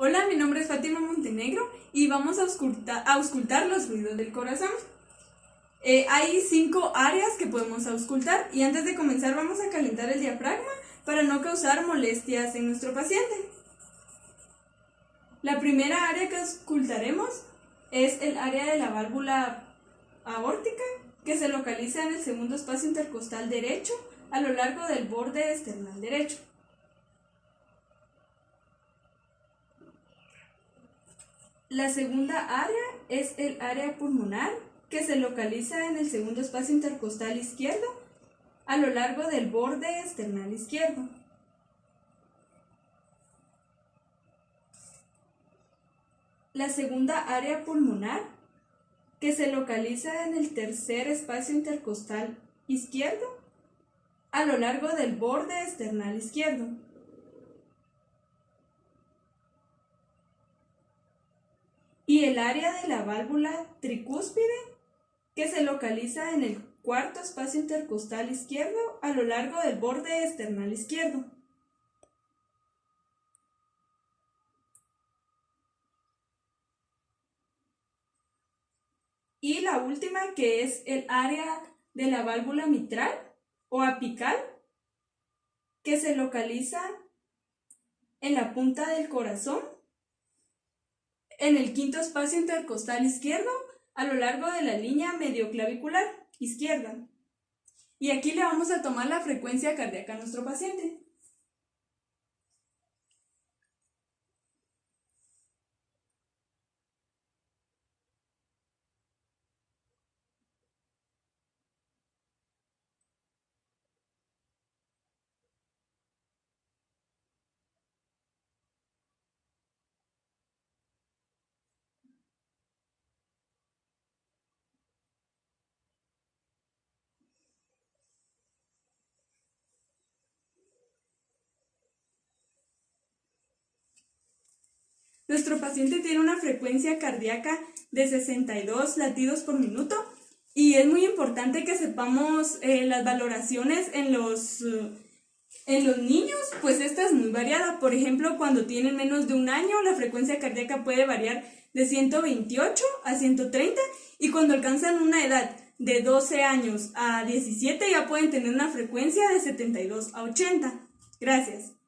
Hola, mi nombre es Fátima Montenegro y vamos a auscultar los ruidos del corazón. Hay 5 áreas que podemos auscultar y antes de comenzar vamos a calentar el diafragma para no causar molestias en nuestro paciente. La primera área que auscultaremos es el área de la válvula aórtica, que se localiza en el segundo espacio intercostal derecho a lo largo del borde esternal derecho. La segunda área es el área pulmonar, que se localiza en el segundo espacio intercostal izquierdo a lo largo del borde esternal izquierdo. La segunda área pulmonar, que se localiza en el tercer espacio intercostal izquierdo a lo largo del borde esternal izquierdo. Y el área de la válvula tricúspide, que se localiza en el cuarto espacio intercostal izquierdo a lo largo del borde esternal izquierdo. Y la última, que es el área de la válvula mitral o apical, que se localiza en la punta del corazón, en el quinto espacio intercostal izquierdo, a lo largo de la línea medioclavicular izquierda. Y aquí le vamos a tomar la frecuencia cardíaca a nuestro paciente. Nuestro paciente tiene una frecuencia cardíaca de 62 latidos por minuto y es muy importante que sepamos las valoraciones en los niños, pues esta es muy variada. Por ejemplo, cuando tienen menos de 1 año, la frecuencia cardíaca puede variar de 128 a 130 y cuando alcanzan una edad de 12 años a 17 ya pueden tener una frecuencia de 72 a 80. Gracias.